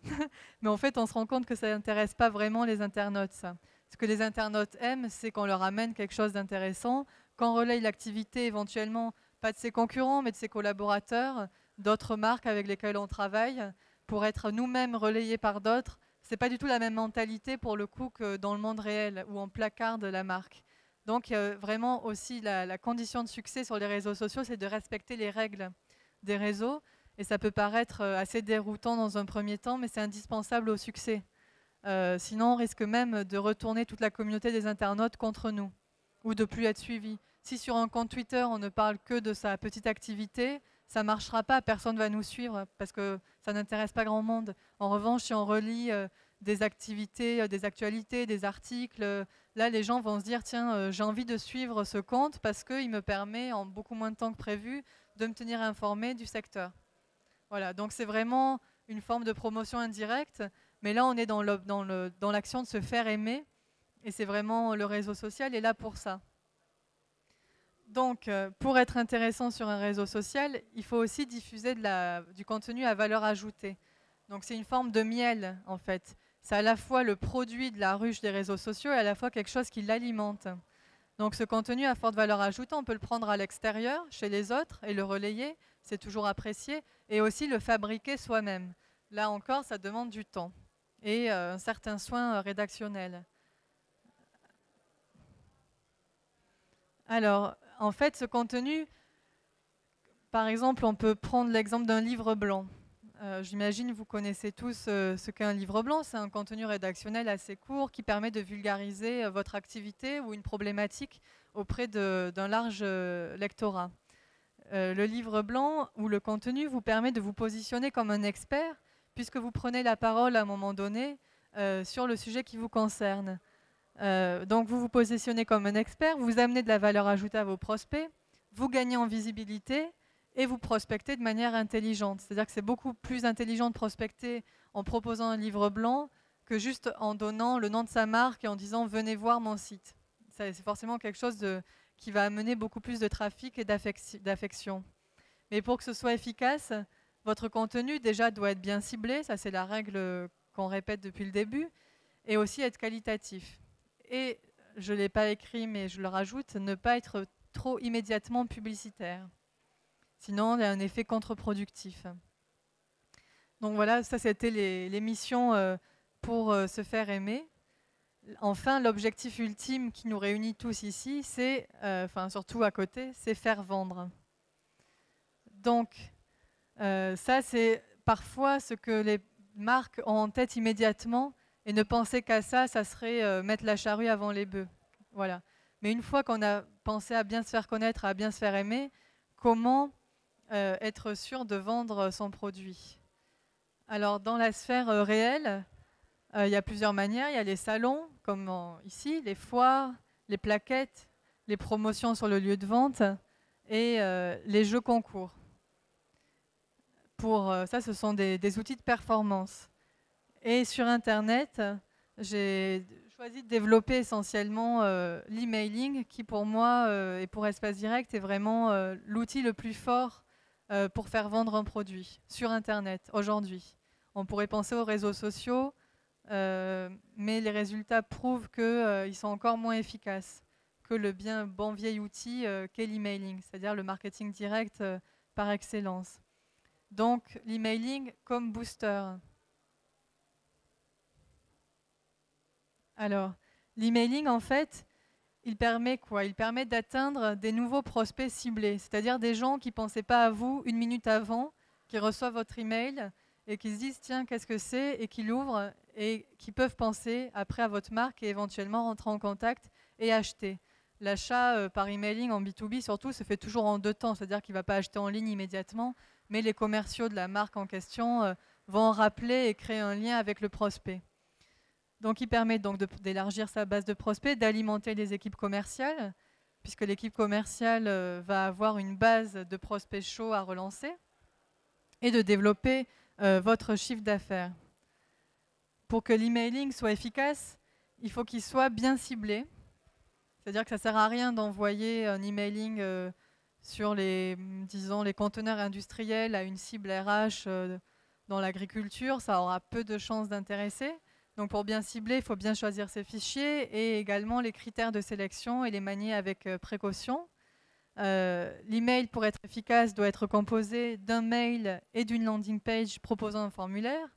Mais en fait, on se rend compte que ça n'intéresse pas vraiment les internautes, ça. Ce que les internautes aiment, c'est qu'on leur amène quelque chose d'intéressant, qu'on relaye l'activité éventuellement, pas de ses concurrents, mais de ses collaborateurs, d'autres marques avec lesquelles on travaille, pour être nous-mêmes relayés par d'autres. Ce n'est pas du tout la même mentalité pour le coup que dans le monde réel, où on placarde la marque. Donc vraiment aussi la condition de succès sur les réseaux sociaux, c'est de respecter les règles des réseaux. Et ça peut paraître assez déroutant dans un premier temps, mais c'est indispensable au succès. Sinon, on risque même de retourner toute la communauté des internautes contre nous, ou de plus être suivi. Si sur un compte Twitter, on ne parle que de sa petite activité, ça ne marchera pas, personne ne va nous suivre, parce que ça n'intéresse pas grand monde. En revanche, si on relie des activités, des actualités, des articles, là, les gens vont se dire, tiens, j'ai envie de suivre ce compte parce qu'il me permet, en beaucoup moins de temps que prévu, de me tenir informé du secteur. Voilà, donc c'est vraiment une forme de promotion indirecte, mais là, on est dans l'action de se faire aimer, et c'est vraiment le réseau social est là pour ça. Donc, pour être intéressant sur un réseau social, il faut aussi diffuser du contenu à valeur ajoutée. Donc, c'est une forme de miel, en fait. C'est à la fois le produit de la ruche des réseaux sociaux et à la fois quelque chose qui l'alimente. Donc, ce contenu à forte valeur ajoutée, on peut le prendre à l'extérieur, chez les autres, et le relayer. C'est toujours apprécié. Et aussi le fabriquer soi-même. Là encore, ça demande du temps et un certain soin rédactionnel. Alors, en fait, ce contenu, par exemple, on peut prendre l'exemple d'un livre blanc. J'imagine que vous connaissez tous ce qu'est un livre blanc. C'est un contenu rédactionnel assez court qui permet de vulgariser votre activité ou une problématique auprès d'un large lectorat. Le livre blanc ou le contenu vous permet de vous positionner comme un expert puisque vous prenez la parole à un moment donné sur le sujet qui vous concerne. Donc vous vous positionnez comme un expert, vous amenez de la valeur ajoutée à vos prospects, vous gagnez en visibilité et vous prospectez de manière intelligente. C'est-à-dire que c'est beaucoup plus intelligent de prospecter en proposant un livre blanc que juste en donnant le nom de sa marque et en disant « venez voir mon site ». C'est forcément quelque chose qui va amener beaucoup plus de trafic et d'affection. Mais pour que ce soit efficace, votre contenu déjà doit être bien ciblé, ça c'est la règle qu'on répète depuis le début. et aussi être qualitatif. Et, je ne l'ai pas écrit, mais je le rajoute, ne pas être trop immédiatement publicitaire. Sinon, il y a un effet contre-productif. Donc voilà, ça c'était les missions pour se faire aimer. Enfin, l'objectif ultime qui nous réunit tous ici, c'est, surtout à côté, c'est faire vendre. Donc, ça c'est parfois ce que les marques ont en tête immédiatement, et ne penser qu'à ça, ça serait mettre la charrue avant les bœufs. Voilà. Mais une fois qu'on a pensé à bien se faire connaître, à bien se faire aimer, comment être sûr de vendre son produit? Alors, dans la sphère réelle, il y a plusieurs manières. Il y a les salons, comme ici, les foires, les plaquettes, les promotions sur le lieu de vente et les jeux concours. Pour ça, ce sont des outils de performance. Et sur Internet, j'ai choisi de développer essentiellement l'emailing, qui pour moi et pour Espace Direct est vraiment l'outil le plus fort pour faire vendre un produit sur Internet aujourd'hui. On pourrait penser aux réseaux sociaux, mais les résultats prouvent qu'ils sont encore moins efficaces que le bien bon vieil outil qu'est l'emailing, c'est-à-dire le marketing direct par excellence. Donc l'emailing comme booster. Alors, l'emailing, en fait, il permet quoi? Il permet d'atteindre des nouveaux prospects ciblés, c'est-à-dire des gens qui ne pensaient pas à vous une minute avant, qui reçoivent votre email et qui se disent tiens, qu'est-ce que c'est, et qui l'ouvrent et qui peuvent penser après à votre marque et éventuellement rentrer en contact et acheter. L'achat par emailing en B2B surtout se fait toujours en 2 temps, c'est-à-dire qu'il ne va pas acheter en ligne immédiatement, mais les commerciaux de la marque en question vont rappeler et créer un lien avec le prospect. Donc, il permet donc d'élargir sa base de prospects, d'alimenter les équipes commerciales, puisque l'équipe commerciale va avoir une base de prospects chauds à relancer, et de développer votre chiffre d'affaires. Pour que l'emailing soit efficace, il faut qu'il soit bien ciblé. C'est-à-dire que ça ne sert à rien d'envoyer un emailing sur les conteneurs industriels à une cible RH dans l'agriculture. Ça aura peu de chances d'intéresser. Donc pour bien cibler, il faut bien choisir ses fichiers et également les critères de sélection et les manier avec précaution. L'email, pour être efficace, doit être composé d'un mail et d'une landing page proposant un formulaire.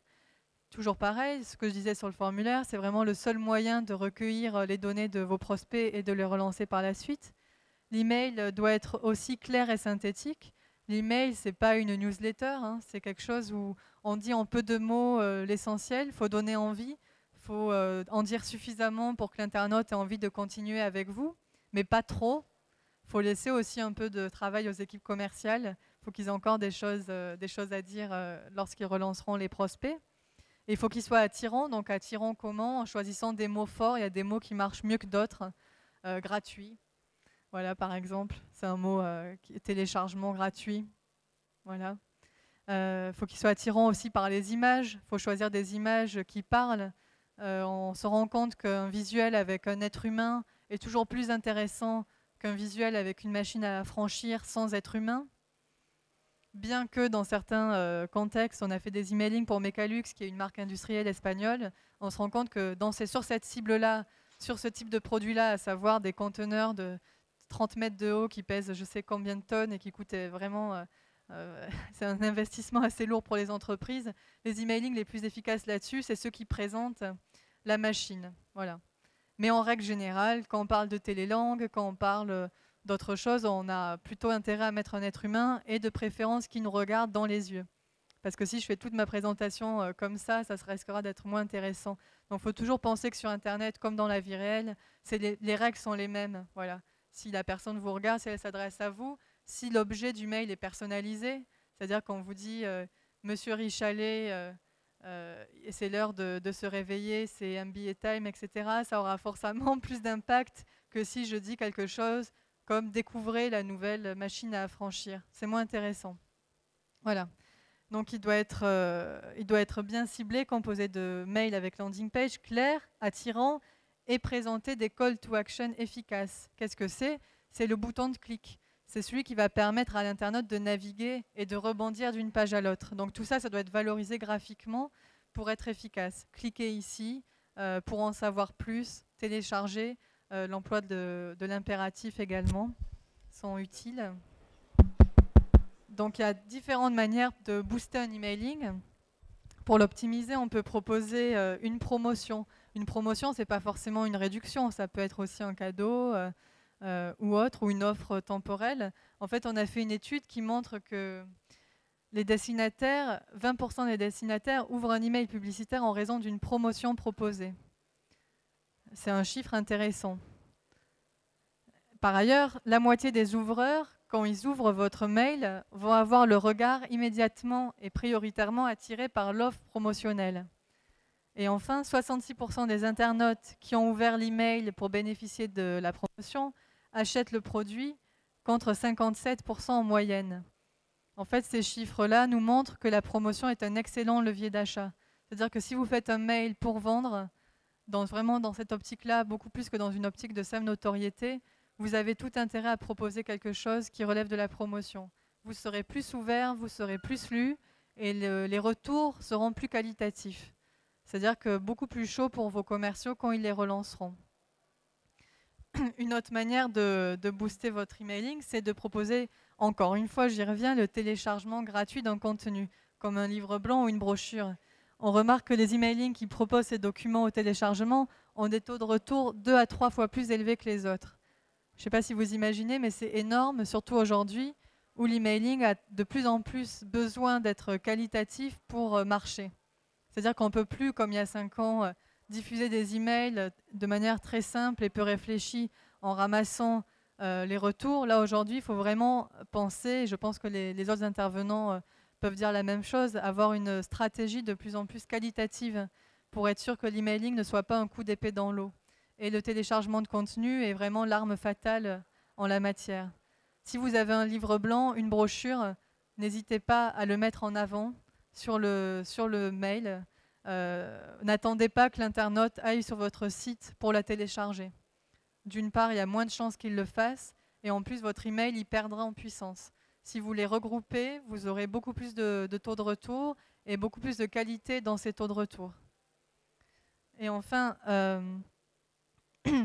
Toujours pareil, ce que je disais sur le formulaire, c'est vraiment le seul moyen de recueillir les données de vos prospects et de les relancer par la suite. L'email doit être aussi clair et synthétique. L'email, ce n'est pas une newsletter, hein, c'est quelque chose où on dit en peu de mots l'essentiel, il faut donner envie. Il faut en dire suffisamment pour que l'internaute ait envie de continuer avec vous, mais pas trop. Il faut laisser aussi un peu de travail aux équipes commerciales. Il faut qu'ils aient encore des choses à dire lorsqu'ils relanceront les prospects. Et il faut qu'ils soient attirants. Donc attirants comment? En choisissant des mots forts. Il y a des mots qui marchent mieux que d'autres. Gratuit. Voilà, par exemple. C'est un mot téléchargement gratuit. Voilà. Faut qu'ils soient attirants aussi par les images. Il faut choisir des images qui parlent. On se rend compte qu'un visuel avec un être humain est toujours plus intéressant qu'un visuel avec une machine à franchir sans être humain. Bien que dans certains contextes, on a fait des emailing pour Mecalux, qui est une marque industrielle espagnole, on se rend compte que sur cette cible-là, sur ce type de produit-là, à savoir des conteneurs de 30 mètres de haut qui pèsent je sais combien de tonnes et qui coûtent vraiment... c'est un investissement assez lourd pour les entreprises. Les emailing les plus efficaces là-dessus, c'est ceux qui présentent la machine. Voilà. Mais en règle générale, quand on parle de télélangue, quand on parle d'autres choses, on a plutôt intérêt à mettre un être humain et de préférence qui nous regarde dans les yeux. Parce que si je fais toute ma présentation comme ça risquera d'être moins intéressant. Donc il faut toujours penser que sur Internet, comme dans la vie réelle, les règles sont les mêmes. Voilà. Si la personne vous regarde, si elle s'adresse à vous, si l'objet du mail est personnalisé, c'est-à-dire qu'on vous dit « Monsieur Richalet, c'est l'heure de se réveiller, c'est MBA time, etc. », ça aura forcément plus d'impact que si je dis quelque chose comme « Découvrez la nouvelle machine à affranchir ». C'est moins intéressant. Voilà. Donc il doit être bien ciblé, composé de mails avec landing page clair, attirant et présenter des call to action efficaces. Qu'est-ce que c'est? C'est le bouton de clic. C'est celui qui va permettre à l'internaute de naviguer et de rebondir d'une page à l'autre. Donc tout ça, ça doit être valorisé graphiquement pour être efficace. Cliquez ici, pour en savoir plus, télécharger, l'emploi de l'impératif également sont utiles. Donc il y a différentes manières de booster un emailing. Pour l'optimiser, on peut proposer une promotion. Une promotion, ce n'est pas forcément une réduction, ça peut être aussi un cadeau ou autre, ou une offre temporelle. En fait, on a fait une étude qui montre que les destinataires, 20% des destinataires ouvrent un email publicitaire en raison d'une promotion proposée. C'est un chiffre intéressant. Par ailleurs, la moitié des ouvreurs, quand ils ouvrent votre mail, vont avoir le regard immédiatement et prioritairement attiré par l'offre promotionnelle. Et enfin, 66% des internautes qui ont ouvert l'email pour bénéficier de la promotion achètent le produit, contre 57% en moyenne. En fait, ces chiffres-là nous montrent que la promotion est un excellent levier d'achat. C'est-à-dire que si vous faites un mail pour vendre, vraiment dans cette optique-là, beaucoup plus que dans une optique de simple notoriété, vous avez tout intérêt à proposer quelque chose qui relève de la promotion. Vous serez plus ouvert, vous serez plus lu et les retours seront plus qualitatifs. C'est-à-dire que beaucoup plus chaud pour vos commerciaux quand ils les relanceront. Une autre manière de booster votre emailing, c'est de proposer, encore une fois, j'y reviens, le téléchargement gratuit d'un contenu, comme un livre blanc ou une brochure. On remarque que les emailings qui proposent ces documents au téléchargement ont des taux de retour 2 à 3 fois plus élevés que les autres. Je ne sais pas si vous imaginez, mais c'est énorme, surtout aujourd'hui, où l'emailing a de plus en plus besoin d'être qualitatif pour marcher. C'est-à-dire qu'on ne peut plus, comme il y a 5 ans, diffuser des emails de manière très simple et peu réfléchie en ramassant les retours. Là, aujourd'hui, il faut vraiment penser, et je pense que les autres intervenants peuvent dire la même chose, avoir une stratégie de plus en plus qualitative pour être sûr que l'emailing ne soit pas un coup d'épée dans l'eau. Et le téléchargement de contenu est vraiment l'arme fatale en la matière. Si vous avez un livre blanc, une brochure, n'hésitez pas à le mettre en avant sur le mail. N'attendez pas que l'internaute aille sur votre site pour la télécharger. D'une part, il y a moins de chances qu'il le fasse, et en plus, votre email y perdra en puissance. Si vous les regroupez, vous aurez beaucoup plus de taux de retour et beaucoup plus de qualité dans ces taux de retour. Et enfin,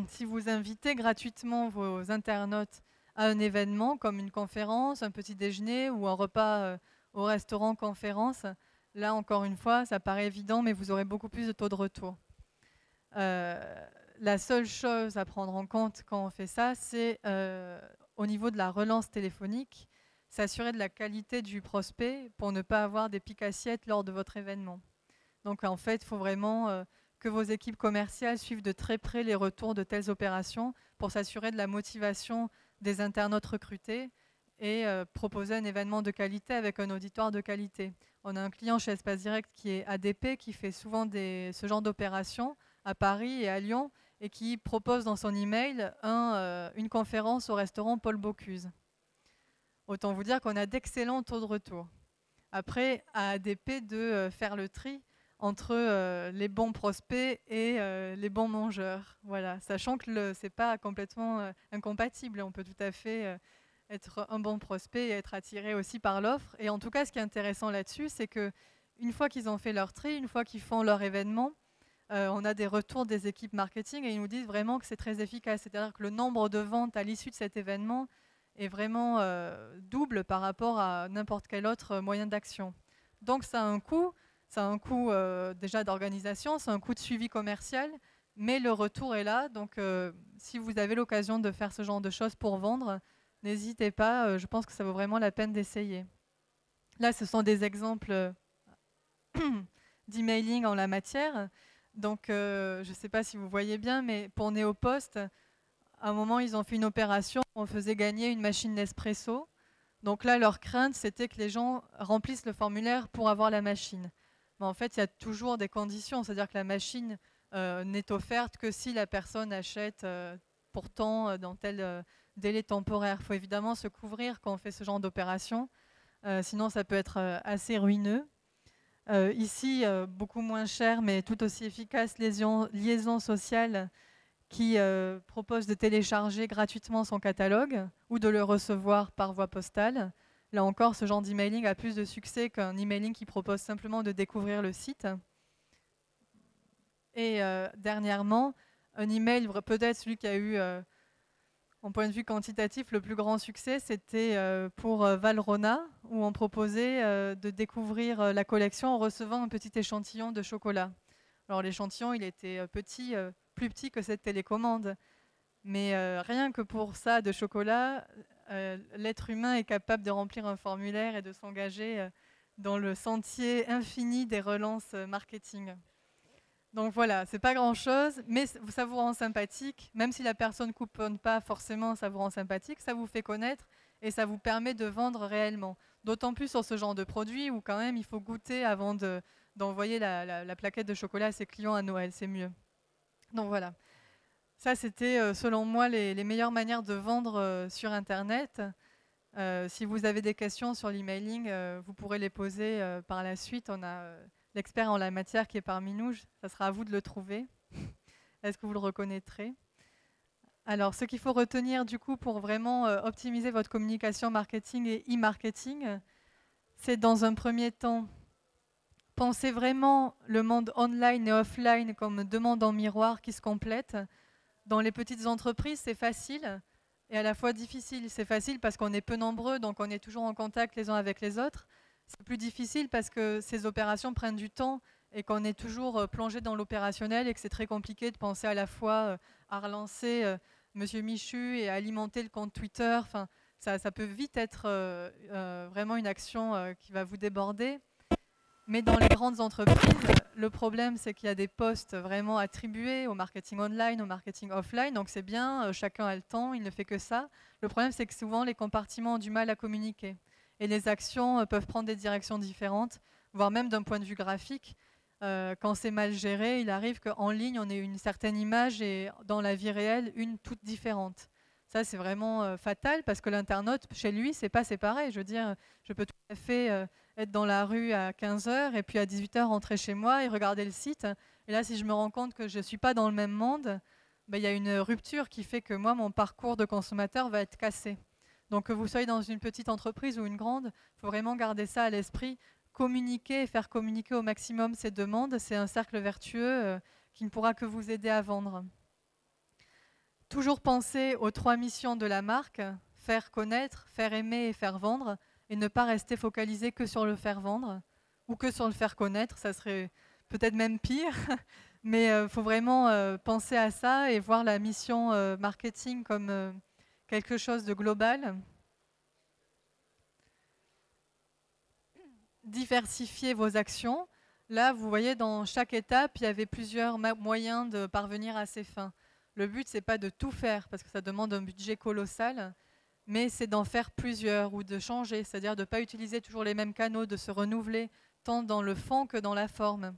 si vous invitez gratuitement vos internautes à un événement comme une conférence, un petit déjeuner ou un repas au restaurant conférence, là encore une fois, ça paraît évident, mais vous aurez beaucoup plus de taux de retour. La seule chose à prendre en compte quand on fait ça, c'est au niveau de la relance téléphonique, s'assurer de la qualité du prospect pour ne pas avoir des pics assiettes lors de votre événement. Donc en fait, il faut vraiment que vos équipes commerciales suivent de très près les retours de telles opérations pour s'assurer de la motivation des internautes recrutés et proposer un événement de qualité avec un auditoire de qualité. On a un client chez Espace Direct qui est ADP, qui fait souvent ce genre d'opérations à Paris et à Lyon et qui propose dans son email une conférence au restaurant Paul Bocuse. Autant vous dire qu'on a d'excellents taux de retour. Après, à ADP de faire le tri entre les bons prospects et les bons mangeurs. Voilà, sachant que ce n'est pas complètement incompatible. On peut tout à fait être un bon prospect et être attiré aussi par l'offre. Et en tout cas, ce qui est intéressant là-dessus, c'est qu'une fois qu'ils ont fait leur tri, une fois qu'ils font leur événement, on a des retours des équipes marketing et ils nous disent vraiment que c'est très efficace. C'est-à-dire que le nombre de ventes à l'issue de cet événement est vraiment double par rapport à n'importe quel autre moyen d'action. Donc ça a un coût. Ça a un coût déjà d'organisation, c'est un coût de suivi commercial, mais le retour est là. Donc, si vous avez l'occasion de faire ce genre de choses pour vendre, n'hésitez pas. Je pense que ça vaut vraiment la peine d'essayer. Là, ce sont des exemples d'emailing en la matière. Donc, je ne sais pas si vous voyez bien, mais pour Néopost, à un moment, ils ont fait une opération où on faisait gagner une machine Nespresso. Donc là, leur crainte, c'était que les gens remplissent le formulaire pour avoir la machine. Mais en fait, il y a toujours des conditions, c'est-à-dire que la machine n'est offerte que si la personne achète pourtant dans tel délai temporaire. Il faut évidemment se couvrir quand on fait ce genre d'opération, sinon ça peut être assez ruineux. Ici, beaucoup moins cher, mais tout aussi efficace, liaison sociale qui propose de télécharger gratuitement son catalogue ou de le recevoir par voie postale. Là encore, ce genre d'emailing a plus de succès qu'un emailing qui propose simplement de découvrir le site. Et dernièrement, un email, peut-être celui qui a eu, en point de vue quantitatif, le plus grand succès, c'était pour Valrhona, où on proposait de découvrir la collection en recevant un petit échantillon de chocolat. Alors l'échantillon, il était petit, plus petit que cette télécommande. Mais rien que pour ça, de chocolat, l'être humain est capable de remplir un formulaire et de s'engager dans le sentier infini des relances marketing. Donc voilà, c'est pas grand-chose, mais ça vous rend sympathique. Même si la personne ne couponne pas forcément, ça vous rend sympathique, ça vous fait connaître et ça vous permet de vendre réellement. D'autant plus sur ce genre de produit où quand même il faut goûter avant d'envoyer la plaquette de chocolat à ses clients à Noël, c'est mieux. Donc voilà. Ça, c'était selon moi les meilleures manières de vendre sur Internet. Si vous avez des questions sur l'emailing, vous pourrez les poser par la suite. On a l'expert en la matière qui est parmi nous. Ça sera à vous de le trouver. Est-ce que vous le reconnaîtrez? Alors, ce qu'il faut retenir du coup pour vraiment optimiser votre communication marketing et e-marketing, c'est dans un premier temps, penser vraiment le monde online et offline comme deux mondes en miroir qui se complètent. Dans les petites entreprises, c'est facile et à la fois difficile. C'est facile parce qu'on est peu nombreux, donc on est toujours en contact les uns avec les autres. C'est plus difficile parce que ces opérations prennent du temps et qu'on est toujours plongé dans l'opérationnel et que c'est très compliqué de penser à la fois à relancer Monsieur Michu et à alimenter le compte Twitter. Enfin, ça peut vite être vraiment une action qui va vous déborder. Mais dans les grandes entreprises, le problème, c'est qu'il y a des postes vraiment attribués au marketing online, au marketing offline. Donc c'est bien, chacun a le temps, il ne fait que ça. Le problème, c'est que souvent, les compartiments ont du mal à communiquer. Et les actions peuvent prendre des directions différentes, voire même d'un point de vue graphique. Quand c'est mal géré, il arrive qu'en ligne, on ait une certaine image et dans la vie réelle, une toute différente. Ça, c'est vraiment fatal parce que l'internaute, chez lui, c'est pas séparé. Je veux dire, je peux tout à fait être dans la rue à 15 heures et puis à 18 heures rentrer chez moi et regarder le site. Et là, si je me rends compte que je ne suis pas dans le même monde, ben, il y a une rupture qui fait que moi, mon parcours de consommateur va être cassé. Donc que vous soyez dans une petite entreprise ou une grande, il faut vraiment garder ça à l'esprit. Communiquer et faire communiquer au maximum ces demandes, c'est un cercle vertueux qui ne pourra que vous aider à vendre. Toujours penser aux 3 missions de la marque, faire connaître, faire aimer et faire vendre, et ne pas rester focalisé que sur le faire vendre ou que sur le faire connaître, ça serait peut-être même pire, mais il faut vraiment penser à ça et voir la mission marketing comme quelque chose de global. Diversifier vos actions. Là, vous voyez, dans chaque étape, il y avait plusieurs moyens de parvenir à ces fins. Le but, c'est pas de tout faire, parce que ça demande un budget colossal, mais c'est d'en faire plusieurs ou de changer, c'est-à-dire de ne pas utiliser toujours les mêmes canaux, de se renouveler tant dans le fond que dans la forme.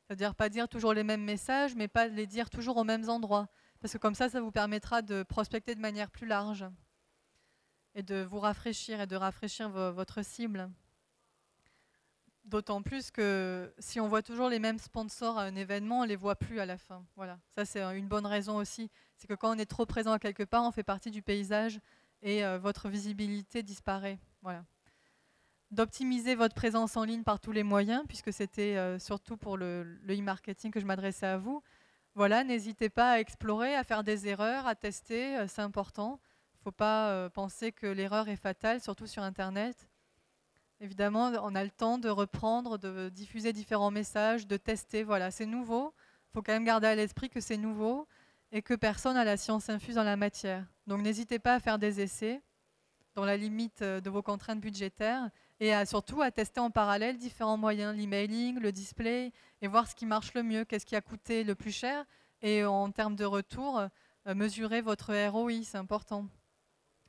C'est-à-dire pas dire toujours les mêmes messages, mais pas les dire toujours aux mêmes endroits, parce que comme ça vous permettra de prospecter de manière plus large et de vous rafraîchir et de rafraîchir votre cible. D'autant plus que si on voit toujours les mêmes sponsors à un événement, on ne les voit plus à la fin. Voilà, ça c'est une bonne raison aussi. C'est que quand on est trop présent à quelque part, on fait partie du paysage et votre visibilité disparaît. Voilà. D'optimiser votre présence en ligne par tous les moyens, puisque c'était surtout pour le e-marketing que je m'adressais à vous. Voilà, n'hésitez pas à explorer, à faire des erreurs, à tester, c'est important. Il ne faut pas penser que l'erreur est fatale, surtout sur Internet. Évidemment, on a le temps de reprendre, de diffuser différents messages, de tester. Voilà, c'est nouveau. Il faut quand même garder à l'esprit que c'est nouveau et que personne n'a la science infuse dans la matière. Donc n'hésitez pas à faire des essais dans la limite de vos contraintes budgétaires et surtout à tester en parallèle différents moyens, l'emailing, le display, et voir ce qui marche le mieux, qu'est-ce qui a coûté le plus cher, et en termes de retour, mesurer votre ROI, c'est important.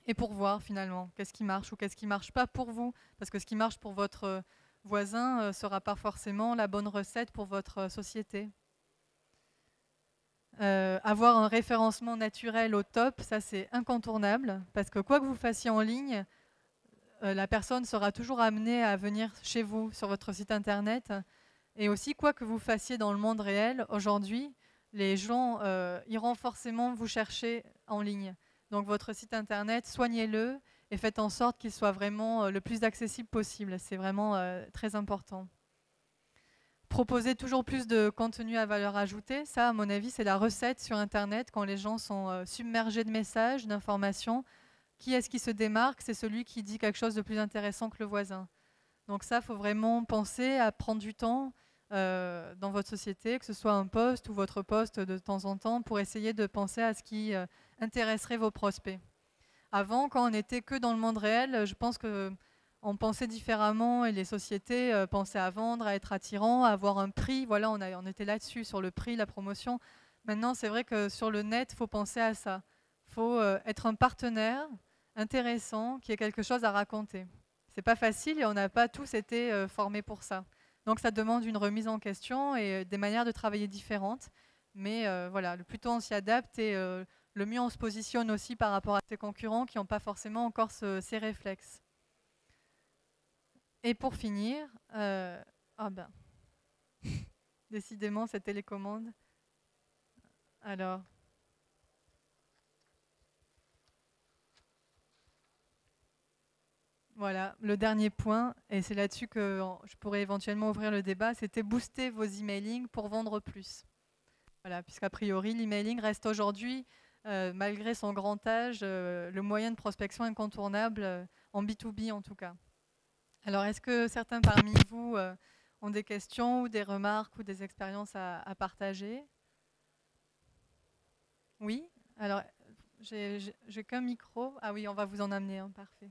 Et pour voir finalement qu'est-ce qui marche ou qu'est-ce qui ne marche pas pour vous. Parce que ce qui marche pour votre voisin ne sera pas forcément la bonne recette pour votre société. Avoir un référencement naturel au top, ça c'est incontournable. Parce que quoi que vous fassiez en ligne, la personne sera toujours amenée à venir chez vous sur votre site internet. Et aussi, quoi que vous fassiez dans le monde réel, aujourd'hui, les gens iront forcément vous chercher en ligne. Donc votre site internet, soignez-le et faites en sorte qu'il soit vraiment le plus accessible possible. C'est vraiment très important. proposer toujours plus de contenu à valeur ajoutée. Ça, à mon avis, c'est la recette sur Internet quand les gens sont submergés de messages, d'informations. Qui est-ce qui se démarque? C'est celui qui dit quelque chose de plus intéressant que le voisin. Donc ça, il faut vraiment penser à prendre du temps dans votre société, que ce soit un post ou votre post de temps en temps, pour essayer de penser à ce qui intéresserait vos prospects. Avant, quand on n'était que dans le monde réel, je pense qu'on pensait différemment et les sociétés pensaient à vendre, à être attirants, à avoir un prix. Voilà, on était là-dessus, sur le prix, la promotion. Maintenant, c'est vrai que sur le net, il faut penser à ça. Il faut être un partenaire intéressant qui ait quelque chose à raconter. C'est pas facile et on n'a pas tous été formés pour ça. Donc ça demande une remise en question et des manières de travailler différentes. Mais voilà, le plus tôt on s'y adapte et le mieux on se positionne aussi par rapport à ses concurrents qui n'ont pas forcément encore ces réflexes. Et pour finir, décidément cette télécommande. Alors, voilà, le dernier point, et c'est là-dessus que je pourrais éventuellement ouvrir le débat, c'était booster vos emailings pour vendre plus. Voilà, puisqu'a priori, l'emailing reste aujourd'hui, malgré son grand âge, le moyen de prospection incontournable, en B2B en tout cas. Alors, est-ce que certains parmi vous ont des questions ou des remarques ou des expériences à partager? Oui? Alors, j'ai qu'un micro. Ah oui, on va vous en amener un, parfait.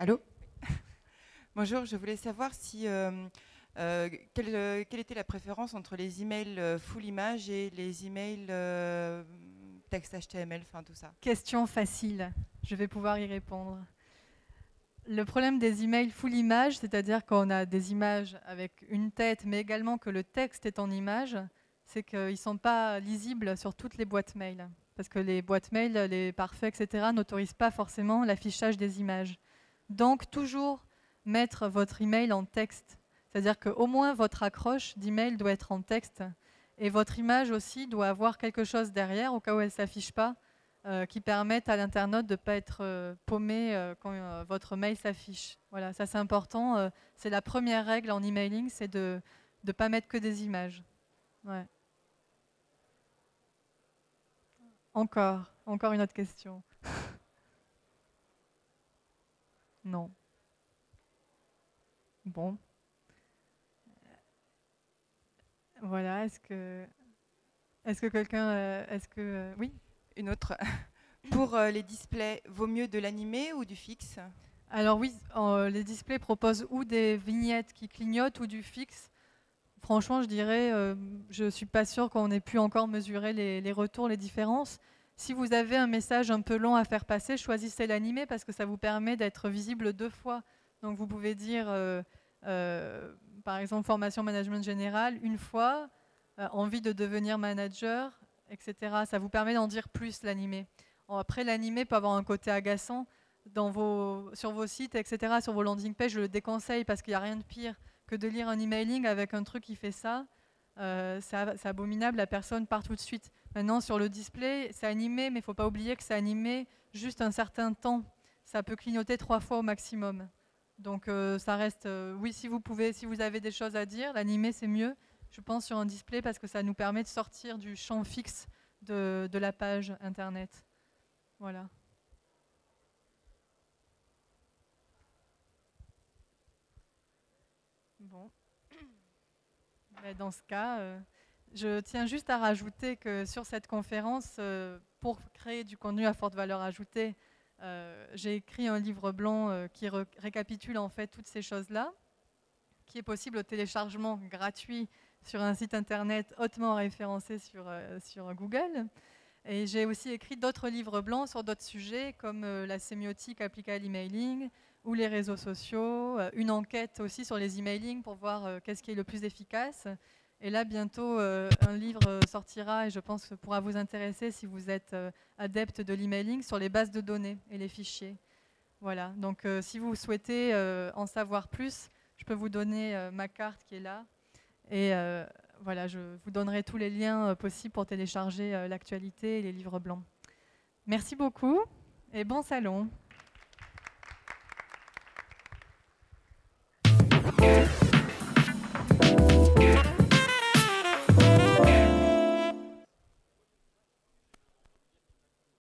Allô? Bonjour, je voulais savoir si quelle était la préférence entre les emails full image et les emails texte HTML, enfin tout ça. Question facile, je vais pouvoir y répondre. Le problème des emails full image, c'est-à-dire qu'on a des images avec une tête, mais également que le texte est en image, c'est qu'ils ne sont pas lisibles sur toutes les boîtes mail. Parce que les boîtes mail, les parfaits, etc., n'autorisent pas forcément l'affichage des images. Donc, toujours mettre votre email en texte. C'est-à-dire qu'au moins votre accroche d'email doit être en texte. Et votre image aussi doit avoir quelque chose derrière, au cas où elle ne s'affiche pas, qui permette à l'internaute de ne pas être paumé quand votre mail s'affiche. Voilà, ça c'est important. C'est la première règle en emailing, c'est de ne pas mettre que des images. Ouais. Encore une autre question. Non. Bon. Voilà, est-ce que quelqu'un, oui? Une autre. Pour les displays, vaut mieux de l'animé ou du fixe? Alors oui, les displays proposent ou des vignettes qui clignotent ou du fixe. Franchement, je dirais, je ne suis pas sûre qu'on ait pu encore mesurer les retours, les différences. Si vous avez un message un peu long à faire passer, choisissez l'animé parce que ça vous permet d'être visible 2 fois. Donc vous pouvez dire, par exemple, formation management général, une fois, envie de devenir manager, etc. Ça vous permet d'en dire plus, l'animé. Après, l'animé peut avoir un côté agaçant sur vos sites, etc., sur vos landing pages. Je le déconseille parce qu'il n'y a rien de pire que de lire un emailing avec un truc qui fait ça. C'est abominable, la personne part tout de suite. Maintenant, sur le display, c'est animé, mais il ne faut pas oublier que c'est animé juste un certain temps. Ça peut clignoter 3 fois au maximum. Donc ça reste, oui, si vous pouvez, si vous avez des choses à dire, l'animé c'est mieux, je pense, sur un display parce que ça nous permet de sortir du champ fixe de la page internet. Voilà. Bon. Mais dans ce cas, je tiens juste à rajouter que sur cette conférence, pour créer du contenu à forte valeur ajoutée, j'ai écrit un livre blanc qui récapitule en fait toutes ces choses-là, qui est possible au téléchargement gratuit sur un site internet hautement référencé sur Google. Et j'ai aussi écrit d'autres livres blancs sur d'autres sujets comme la sémiotique appliquée à l'emailing ou les réseaux sociaux, une enquête aussi sur les emailing pour voir qu'est-ce qui est le plus efficace. Et là, bientôt, un livre sortira et je pense que pourra vous intéresser si vous êtes adepte de l'emailing sur les bases de données et les fichiers. Voilà, donc si vous souhaitez en savoir plus, je peux vous donner ma carte qui est là. Et voilà, je vous donnerai tous les liens possibles pour télécharger l'actualité et les livres blancs. Merci beaucoup et bon salon.